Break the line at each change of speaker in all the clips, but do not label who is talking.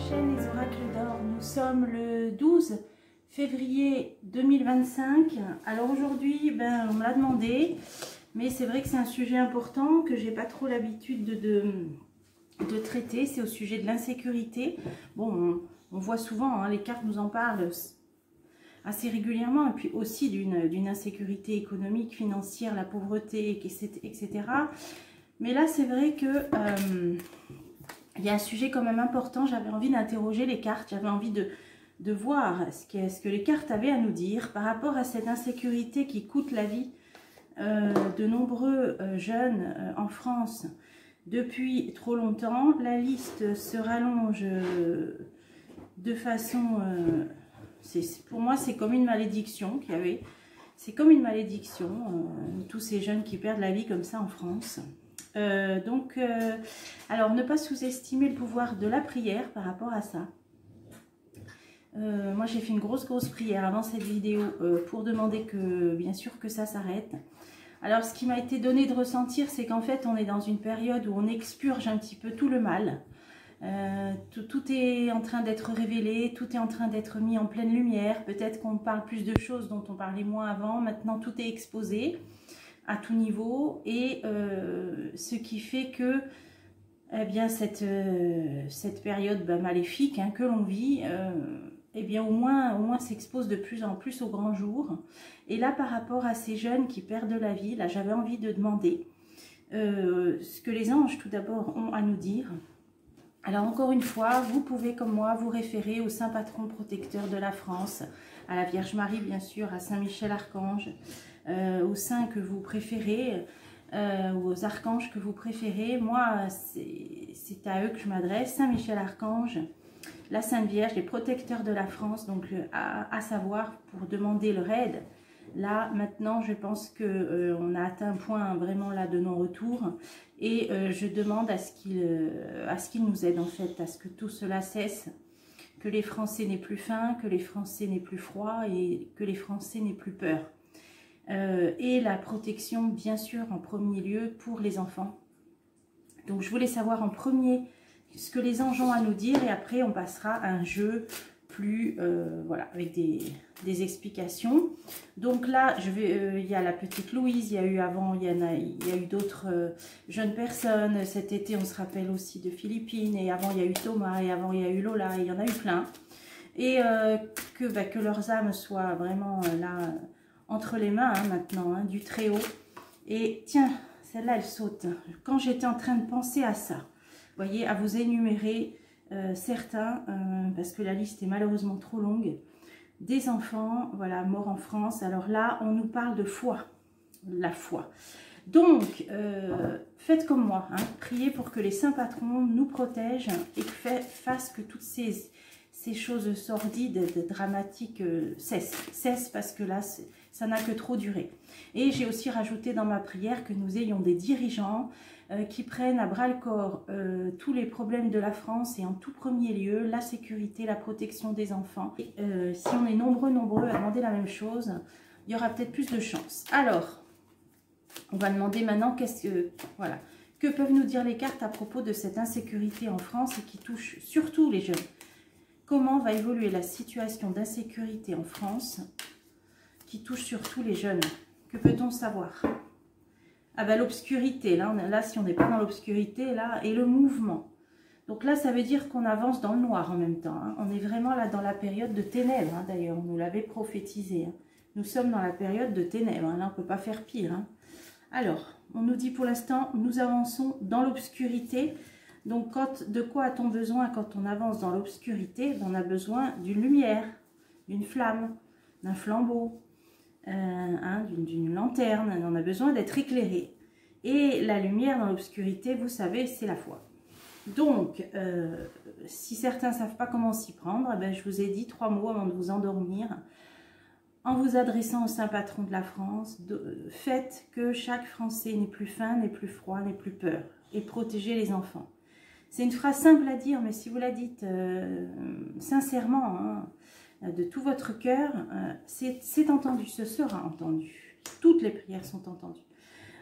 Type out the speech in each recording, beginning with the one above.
chaîne Les Oracles d'Or. Nous sommes le 12 février 2025. Alors aujourd'hui, on me l'a demandé, mais c'est vrai que c'est un sujet important que j'ai pas trop l'habitude de traiter. C'est au sujet de l'insécurité. Bon, on voit souvent, les cartes nous en parlent assez régulièrement, et puis aussi d'une insécurité économique, financière, la pauvreté, etc. Mais là, c'est vrai que il y a un sujet quand même important. J'avais envie d'interroger les cartes, j'avais envie de voir ce que les cartes avaient à nous dire par rapport à cette insécurité qui coûte la vie de nombreux jeunes en France depuis trop longtemps. La liste se rallonge de façon... pour moi, c'est comme une malédiction qu'il y avait. C'est comme une malédiction, tous ces jeunes qui perdent la vie comme ça en France. Alors, ne pas sous-estimer le pouvoir de la prière par rapport à ça. Moi, j'ai fait une grosse prière avant cette vidéo pour demander que, bien sûr, que ça s'arrête. Alors, ce qui m'a été donné de ressentir, c'est qu'en fait, on est dans une période où on expurge un petit peu tout le mal. Tout est en train d'être révélé, tout est en train d'être mis en pleine lumière. Peut-être qu'on parle plus de choses dont on parlait moins avant. Maintenant, tout est exposé à tout niveau, et ce qui fait que cette période maléfique que l'on vit, au moins s'expose de plus en plus au grand jour. Et là, par rapport à ces jeunes qui perdent la vie, là, j'avais envie de demander ce que les anges, tout d'abord, ont à nous dire. Alors, encore une fois, vous pouvez, comme moi, vous référer au Saint Patron protecteur de la France, à la Vierge Marie, bien sûr, à Saint Michel Archange, aux saints que vous préférez, ou aux archanges que vous préférez. Moi, c'est à eux que je m'adresse. Saint Michel Archange, la Sainte Vierge, les protecteurs de la France, donc à savoir pour demander leur aide. Là, maintenant, je pense qu'on a atteint un point vraiment là de non-retour, et je demande à ce qu'ils nous aident, en fait, à ce que tout cela cesse, que les Français n'aient plus faim, que les Français n'aient plus froid, et que les Français n'aient plus peur. Et la protection, bien sûr, en premier lieu pour les enfants. Donc, je voulais savoir en premier ce que les anges ont à nous dire, et après, on passera à un jeu plus, voilà, avec des explications. Donc là, il y a la petite Louise, il y a eu avant, il y a eu d'autres jeunes personnes. Cet été, on se rappelle aussi de Philippines, et avant, il y a eu Thomas, et avant, il y a eu Lola, et il y en a eu plein. Et que leurs âmes soient vraiment là, entre les mains, maintenant, du Très-Haut. Et tiens, celle-là, elle saute. Quand j'étais en train de penser à ça, vous voyez, à vous énumérer certains, parce que la liste est malheureusement trop longue, des enfants, voilà, morts en France. Alors là, on nous parle de foi, la foi. Donc, faites comme moi, priez pour que les saints patrons nous protègent et fassent que toutes ces choses sordides, dramatiques cessent, parce que là, ça n'a que trop duré. Et j'ai aussi rajouté dans ma prière que nous ayons des dirigeants qui prennent à bras-le-corps tous les problèmes de la France, et en tout premier lieu, la sécurité, la protection des enfants. Et, si on est nombreux à demander la même chose, il y aura peut-être plus de chance. Alors, on va demander maintenant que peuvent nous dire les cartes à propos de cette insécurité en France, et qui touche surtout les jeunes. Comment va évoluer la situation d'insécurité en France qui touche surtout les jeunes? Que peut-on savoir? Ah ben, l'obscurité, là si on n'est pas dans l'obscurité, là, et le mouvement. Donc là, ça veut dire qu'on avance dans le noir en même temps. On est vraiment là dans la période de ténèbres, d'ailleurs, on nous l'avait prophétisé. Nous sommes dans la période de ténèbres, là on ne peut pas faire pire. Alors, on nous dit pour l'instant, nous avançons dans l'obscurité. Donc, de quoi a-t-on besoin quand on avance dans l'obscurité? On a besoin d'une lumière, d'une flamme, d'un flambeau, d'une lanterne. On a besoin d'être éclairé. Et la lumière dans l'obscurité, vous savez, c'est la foi. Donc, si certains ne savent pas comment s'y prendre, je vous ai dit 3 mots avant de vous endormir. En vous adressant au Saint Patron de la France, faites que chaque Français n'ait plus faim, n'ait plus froid, n'ait plus peur, et protégez les enfants. C'est une phrase simple à dire, mais si vous la dites sincèrement, de tout votre cœur, c'est entendu, ce sera entendu. Toutes les prières sont entendues.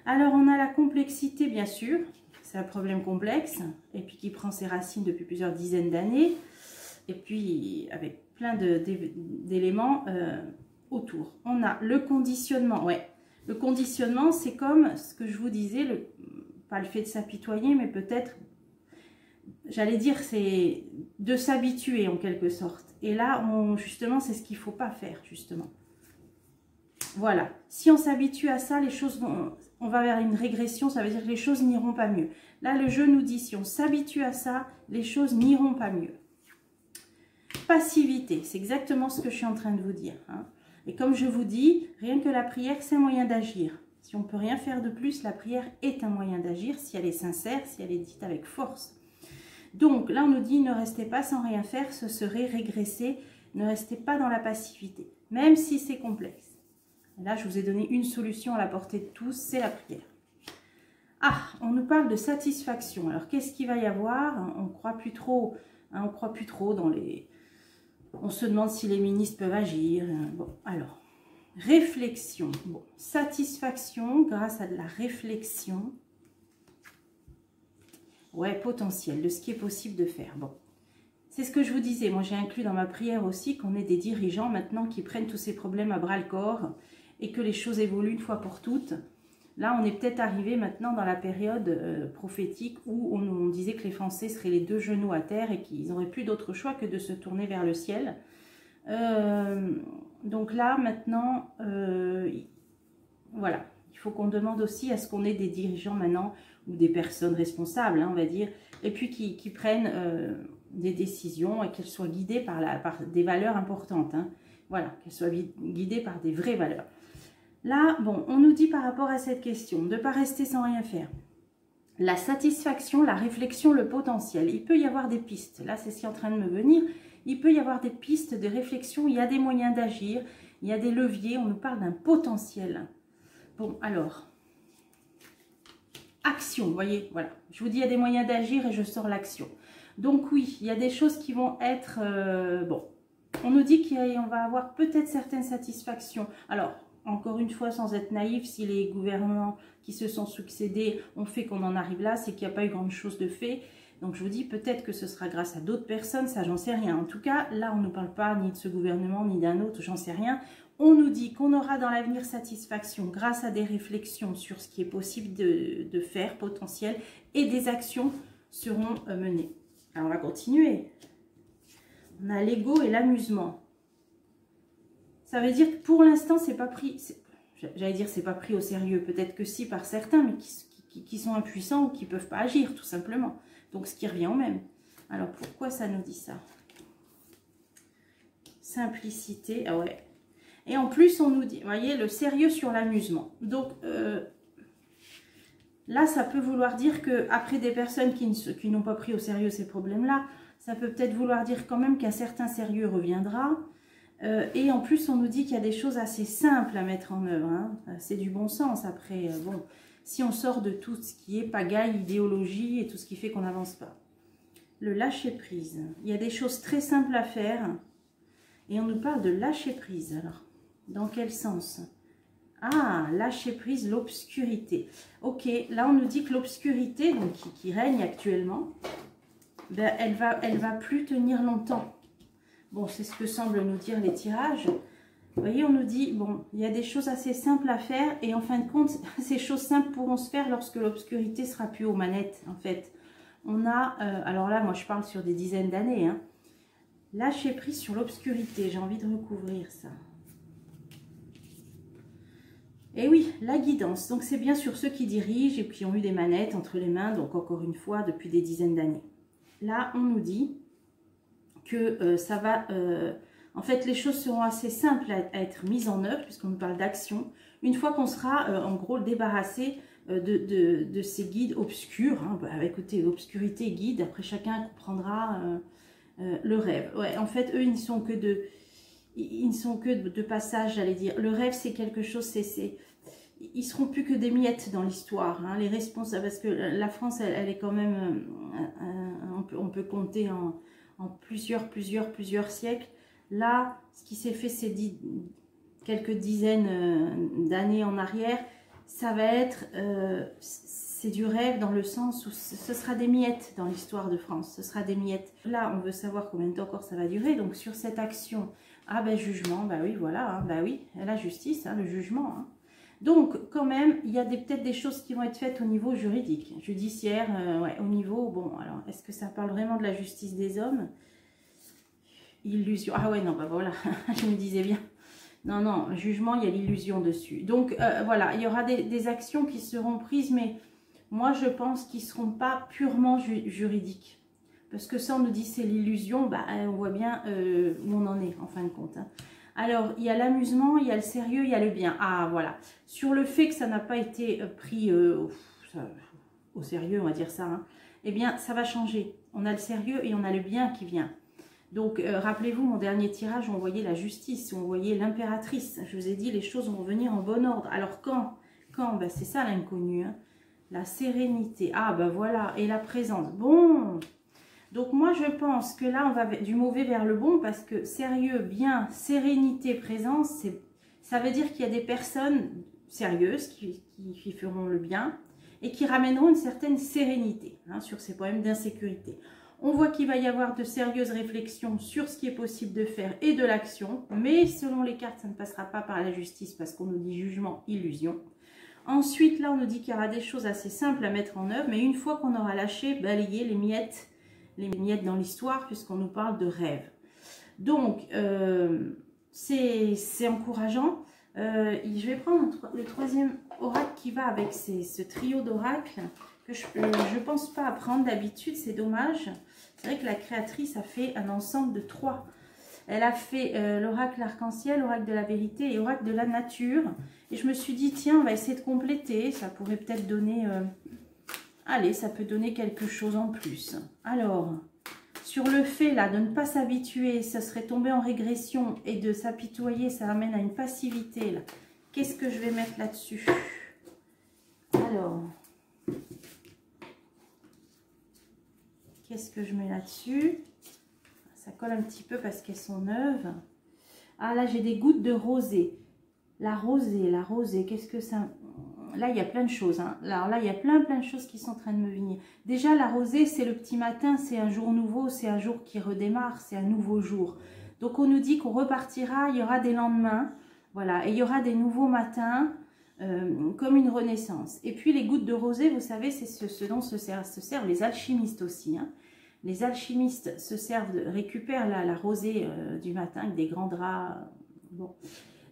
Alors, on a la complexité, bien sûr. C'est un problème complexe, et puis qui prend ses racines depuis plusieurs dizaines d'années. et puis avec plein d'éléments autour. On a le conditionnement, ouais. Le conditionnement, c'est comme ce que je vous disais, pas le fait de s'apitoyer, mais peut-être, j'allais dire, c'est de s'habituer en quelque sorte. Et là, justement, c'est ce qu'il ne faut pas faire, justement. Voilà. Si on s'habitue à ça, les choses on va vers une régression, ça veut dire que les choses n'iront pas mieux. Là, le jeu nous dit, si on s'habitue à ça, les choses n'iront pas mieux. Passivité, c'est exactement ce que je suis en train de vous dire. Hein. Et comme je vous dis, rien que la prière, c'est un moyen d'agir. Si on ne peut rien faire de plus, la prière est un moyen d'agir, si elle est sincère, si elle est dite avec force. Donc, là, on nous dit, ne restez pas sans rien faire, ce serait régresser. Ne restez pas dans la passivité, même si c'est complexe. Et là, je vous ai donné une solution à la portée de tous, c'est la prière. Ah, on nous parle de satisfaction. Alors, qu'est-ce qu'il va y avoir? On ne croit plus trop, hein, on croit plus trop dans les... On se demande si les ministres peuvent agir. Bon, alors, réflexion. Bon, satisfaction grâce à de la réflexion. Ouais, potentiel, de ce qui est possible de faire. Bon, c'est ce que je vous disais. Moi, j'ai inclus dans ma prière aussi qu'on ait des dirigeants maintenant qui prennent tous ces problèmes à bras-le-corps et que les choses évoluent une fois pour toutes. Là, on est peut-être arrivé maintenant dans la période prophétique où on disait que les Français seraient les deux genoux à terre et qu'ils n'auraient plus d'autre choix que de se tourner vers le ciel. Donc là, maintenant, voilà, il faut qu'on demande aussi à ce qu'on ait des dirigeants maintenant ou des personnes responsables, hein, on va dire, et puis qui prennent des décisions et qu'elles soient guidées par des valeurs importantes. Hein. Voilà, qu'elles soient guidées par des vraies valeurs. Là, bon, on nous dit par rapport à cette question, de ne pas rester sans rien faire. La satisfaction, la réflexion, le potentiel. Il peut y avoir des pistes. Là, c'est ce qui est en train de me venir. Il peut y avoir des pistes, des réflexions. Il y a des moyens d'agir. Il y a des leviers. On nous parle d'un potentiel. Bon, alors, action, vous voyez, voilà. Je vous dis, il y a des moyens d'agir et je sors l'action. Donc oui, il y a des choses qui vont être... bon, on nous dit qu'on va avoir peut-être certaines satisfactions. Alors, encore une fois, sans être naïf, si les gouvernements qui se sont succédés ont fait qu'on en arrive là, c'est qu'il n'y a pas eu grande chose de fait. Donc je vous dis, peut-être que ce sera grâce à d'autres personnes, ça j'en sais rien. En tout cas, là on ne parle pas ni de ce gouvernement, ni d'un autre, j'en sais rien. On nous dit qu'on aura dans l'avenir satisfaction grâce à des réflexions sur ce qui est possible de faire, potentiel, et des actions seront menées. Alors on va continuer. On a l'ego et l'amusement. Ça veut dire que pour l'instant, c'est pas pris, j'allais dire c'est pas pris au sérieux, peut-être que si par certains, mais qui sont impuissants ou qui ne peuvent pas agir, tout simplement. Donc, ce qui revient au même. Alors, pourquoi ça nous dit ça? Simplicité, ah ouais. Et en plus, on nous dit, vous voyez, le sérieux sur l'amusement. Donc, là, ça peut vouloir dire qu'après des personnes qui n'ont pas pris au sérieux ces problèmes-là, ça peut peut-être vouloir dire quand même qu'un certain sérieux reviendra. Et en plus, on nous dit qu'il y a des choses assez simples à mettre en œuvre. Hein. C'est du bon sens. Après, bon, si on sort de tout ce qui est pagaille, idéologie et tout ce qui fait qu'on n'avance pas. Le lâcher-prise. Il y a des choses très simples à faire. Et on nous parle de lâcher-prise. Alors, dans quel sens? Ah, lâcher-prise, l'obscurité. Ok, là, on nous dit que l'obscurité, donc qui règne actuellement, ben, elle va plus tenir longtemps. Bon, c'est ce que semblent nous dire les tirages. Vous voyez, on nous dit, bon, il y a des choses assez simples à faire. Et en fin de compte, ces choses simples pourront se faire lorsque l'obscurité sera plus aux manettes, en fait. On a, alors là, moi, je parle sur des dizaines d'années. Hein. Lâcher prise sur l'obscurité. J'ai envie de recouvrir ça. Et oui, la guidance. Donc, c'est bien sur ceux qui dirigent et qui ont eu des manettes entre les mains. Donc, encore une fois, depuis des dizaines d'années. Là, on nous dit que ça va... en fait, les choses seront assez simples à être mises en œuvre, puisqu'on nous parle d'action, une fois qu'on sera, en gros, débarrassé de ces guides obscurs. Hein. Bah, écoutez, obscurité, guide, après chacun comprendra le rêve. Ouais, en fait, eux, ils ne sont que de passage, j'allais dire. Le rêve, c'est quelque chose, ils seront plus que des miettes dans l'histoire. Hein. Les responsables, parce que la France, elle est quand même... on peut compter en plusieurs siècles. Là, ce qui s'est fait ces quelques dizaines d'années en arrière, ça va être, c'est du rêve dans le sens où ce sera des miettes dans l'histoire de France. Ce sera des miettes. Là, on veut savoir combien de temps encore ça va durer. Donc, sur cette action, ah ben jugement, bah oui, voilà, hein, bah oui, la justice, hein, le jugement. Hein. Donc, quand même, il y a peut-être des choses qui vont être faites au niveau juridique, judiciaire, ouais, au niveau, bon, alors, est-ce que ça parle vraiment de la justice des hommes? Illusion, ah ouais, non, bah voilà, je me disais bien. Non, non, jugement, il y a l'illusion dessus. Donc, voilà, il y aura des actions qui seront prises, mais moi, je pense qu'ils ne seront pas purement juridiques. Parce que ça, on nous dit c'est l'illusion, bah, on voit bien où on en est, en fin de compte. Hein. Alors, il y a l'amusement, il y a le sérieux, il y a le bien. Ah, voilà. Sur le fait que ça n'a pas été pris au sérieux, on va dire ça, hein, eh bien, ça va changer. On a le sérieux et on a le bien qui vient. Donc, rappelez-vous, mon dernier tirage, on voyait la justice, on voyait l'impératrice. Je vous ai dit, les choses vont venir en bon ordre. Alors, quand ben, c'est ça l'inconnu. Hein. La sérénité. Ah, ben voilà. Et la présence. Bon. Donc, moi, je pense que là, on va du mauvais vers le bon parce que sérieux, bien, sérénité, présence, ça veut dire qu'il y a des personnes sérieuses qui feront le bien et qui ramèneront une certaine sérénité hein, sur ces problèmes d'insécurité. On voit qu'il va y avoir de sérieuses réflexions sur ce qui est possible de faire et de l'action, mais selon les cartes, ça ne passera pas par la justice parce qu'on nous dit jugement, illusion. Ensuite, là, on nous dit qu'il y aura des choses assez simples à mettre en œuvre, mais une fois qu'on aura lâché, balayé les miettes dans l'histoire, puisqu'on nous parle de rêve. Donc, c'est encourageant. Je vais prendre le troisième oracle qui va avec ce trio d'oracles que je ne pense pas à prendre d'habitude, c'est dommage. C'est vrai que la créatrice a fait un ensemble de 3. Elle a fait l'oracle arc-en-ciel, l'oracle de la vérité et l'oracle de la nature. Et je me suis dit, tiens, on va essayer de compléter. Ça pourrait peut-être donner... allez, ça peut donner quelque chose en plus. Alors, sur le fait là de ne pas s'habituer, ça serait tomber en régression et de s'apitoyer, ça amène à une passivité. Qu'est-ce que je vais mettre là-dessus? Alors... Qu'est-ce que je mets là-dessus? Ça colle un petit peu parce qu'elles sont neuves. Ah, là, j'ai des gouttes de rosée. La rosée, qu'est-ce que ça... Là, il y a plein de choses. Hein. Alors là, il y a plein de choses qui sont en train de me venir. Déjà, la rosée, c'est le petit matin, c'est un jour nouveau, c'est un jour qui redémarre, c'est un nouveau jour. Donc, on nous dit qu'on repartira, il y aura des lendemains, voilà, et il y aura des nouveaux matins, comme une renaissance. Et puis, les gouttes de rosée, vous savez, c'est ce dont se servent les alchimistes aussi. Hein. Les alchimistes se servent, récupèrent la rosée du matin avec des grands draps. Bon.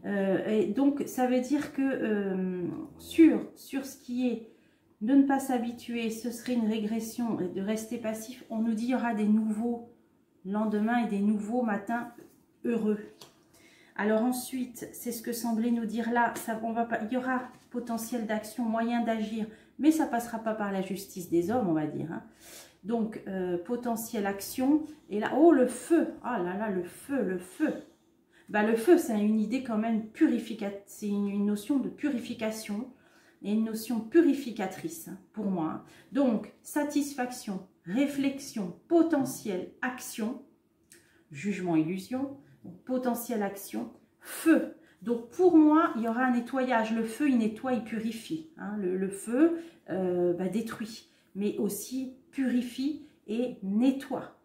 Et donc, ça veut dire que sur ce qui est de ne pas s'habituer, ce serait une régression et de rester passif. On nous dit qu'il y aura des nouveaux lendemains et des nouveaux matins heureux. Alors ensuite, c'est ce que semblait nous dire là, il y aura potentiel d'action, moyen d'agir, mais ça ne passera pas par la justice des hommes, on va dire. Hein. Donc, potentiel action, et là, oh le feu, ah là là, le feu. Bah, le feu, c'est une idée quand même purificatrice, c'est une notion de purification et une notion purificatrice hein, pour moi. Hein. Donc, satisfaction, réflexion, potentiel, action, jugement, illusion, donc, potentiel, action, feu. Donc, pour moi, il y aura un nettoyage. Le feu, il nettoie, il purifie. Hein. Le feu détruit, mais aussi purifie et nettoie.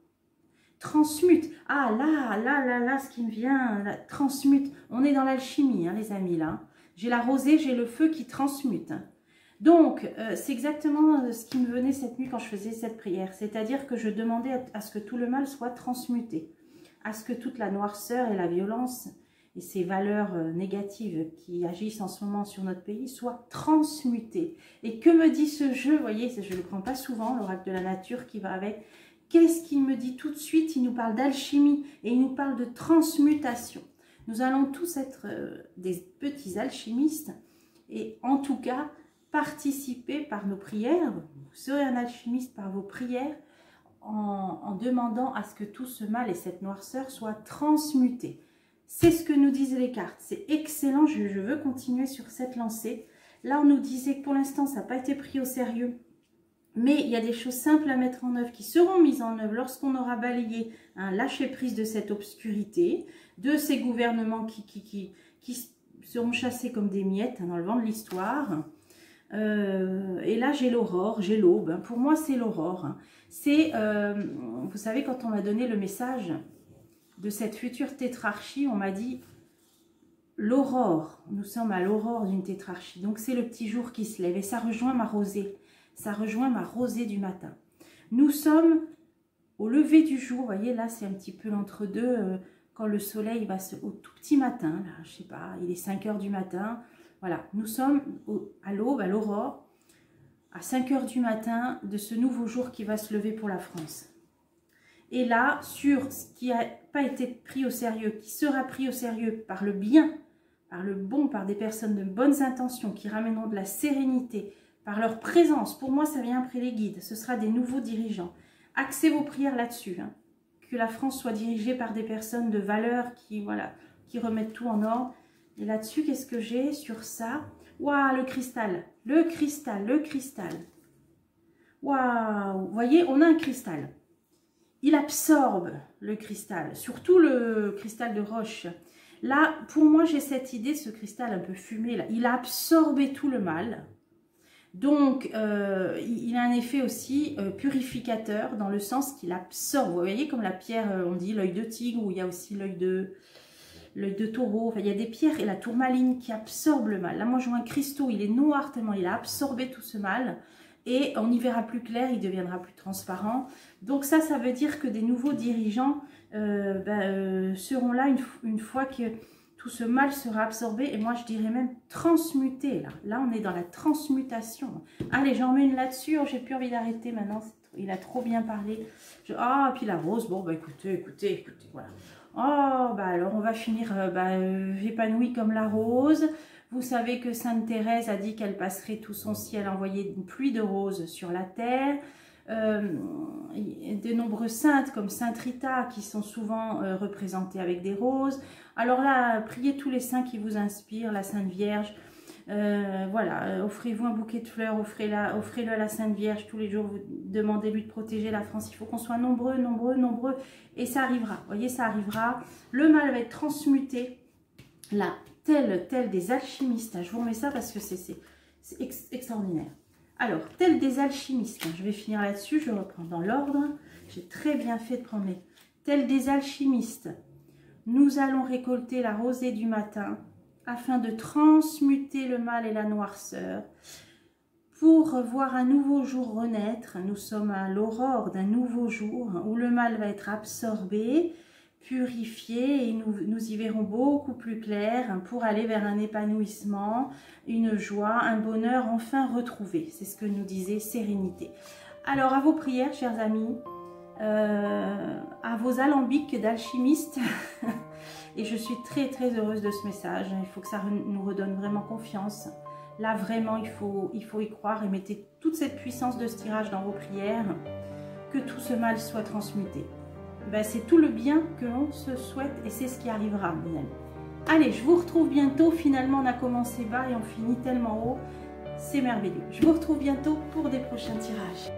Transmute. Ah là, ce qui me vient, là, transmute. On est dans l'alchimie, hein, les amis, là. J'ai la rosée, j'ai le feu qui transmute. Donc, c'est exactement ce qui me venait cette nuit quand je faisais cette prière. C'est-à-dire que je demandais à ce que tout le mal soit transmuté. À ce que toute la noirceur et la violence et ces valeurs négatives qui agissent en ce moment sur notre pays soient transmutées. Et que me dit ce jeu? Vous voyez, je ne le prends pas souvent, l'oracle de la nature qui va avec... Qu'est-ce qu'il me dit tout de suite? Il nous parle d'alchimie et il nous parle de transmutation. Nous allons tous être des petits alchimistes et en tout cas participer par nos prières. Vous serez un alchimiste par vos prières en demandant à ce que tout ce mal et cette noirceur soient transmutés. C'est ce que nous disent les cartes. C'est excellent, je veux continuer sur cette lancée. Là, on nous disait que pour l'instant, ça n'a pas été pris au sérieux. Mais il y a des choses simples à mettre en œuvre qui seront mises en œuvre lorsqu'on aura balayé un lâcher-prise de cette obscurité, de ces gouvernements qui seront chassés comme des miettes dans le vent de l'histoire. Et là, j'ai l'aurore, j'ai l'aube. Pour moi, c'est l'aurore. C'est, vous savez, quand on m'a donné le message de cette future tétrarchie, on m'a dit l'aurore. Nous sommes à l'aurore d'une tétrarchie. Donc, c'est le petit jour qui se lève. Et ça rejoint ma rosée. Ça rejoint ma rosée du matin. Nous sommes au lever du jour. Vous voyez, là, c'est un petit peu l'entre-deux. Quand le soleil va au tout petit matin. Là, je sais pas, il est 5 h du matin. Voilà, nous sommes à l'aube, à l'aurore, à 5 h du matin de ce nouveau jour qui va se lever pour la France. Et là, sur ce qui n'a pas été pris au sérieux, qui sera pris au sérieux par le bien, par le bon, par des personnes de bonnes intentions, qui ramèneront de la sérénité, par leur présence, pour moi ça vient après les guides, ce sera des nouveaux dirigeants. Axez vos prières là-dessus, hein. Que la France soit dirigée par des personnes de valeur qui, voilà, qui remettent tout en ordre. Et là-dessus, qu'est-ce que j'ai sur ça? Waouh, le cristal, le cristal, le cristal. Waouh, vous voyez, on a un cristal. Il absorbe le cristal, surtout le cristal de roche. Là, pour moi, j'ai cette idée de ce cristal un peu fumé. Là. Il a absorbé tout le mal. Donc, il a un effet aussi purificateur dans le sens qu'il absorbe. Vous voyez, comme la pierre, on dit l'œil de tigre, ou il y a aussi l'œil de taureau. Enfin, il y a des pierres et la tourmaline qui absorbe le mal. Là, moi, je vois un cristaux, il est noir tellement il a absorbé tout ce mal. Et on y verra plus clair, il deviendra plus transparent. Donc ça veut dire que des nouveaux dirigeants seront là une fois que tout ce mal sera absorbé. Et moi, je dirais même transmuté. Là, on est dans la transmutation. Allez, j'en mets une là-dessus. Oh, j'ai plus envie d'arrêter maintenant. Il a trop bien parlé. Ah, puis la rose. Bon, bah écoutez, voilà. Oh, bah alors, on va finir épanouie comme la rose. Vous savez que Sainte Thérèse a dit qu'elle passerait tout son ciel, envoyer une pluie de roses sur la terre. De nombreuses saintes comme Sainte Rita qui sont souvent représentées avec des roses. Alors là, priez tous les saints qui vous inspirent, la Sainte Vierge. Voilà, offrez-vous un bouquet de fleurs, offrez-le à la Sainte Vierge tous les jours. Vous demandez-lui de protéger la France. Il faut qu'on soit nombreux, et ça arrivera. Vous voyez, ça arrivera. Le mal va être transmuté. Là, tel des alchimistes, je vous remets ça parce que c'est extraordinaire. Alors, tel des alchimistes, je vais finir là-dessus, je reprends dans l'ordre, j'ai très bien fait de prendre les... Tel des alchimistes, nous allons récolter la rosée du matin afin de transmuter le mal et la noirceur pour voir un nouveau jour renaître. Nous sommes à l'aurore d'un nouveau jour où le mal va être absorbé, purifié, et nous y verrons beaucoup plus clair pour aller vers un épanouissement, une joie, un bonheur enfin retrouvé. C'est ce que nous disait Sérénité. Alors à vos prières, chers amis, à vos alambics d'alchimistes, et je suis très très heureuse de ce message. Il faut que ça nous redonne vraiment confiance. Là vraiment il faut y croire et mettez toute cette puissance de ce tirage dans vos prières, que tout ce mal soit transmuté. Ben, c'est tout le bien que l'on se souhaite et c'est ce qui arrivera, mes amis. Allez, je vous retrouve bientôt. Finalement, on a commencé bas et on finit tellement haut. C'est merveilleux. Je vous retrouve bientôt pour des prochains tirages.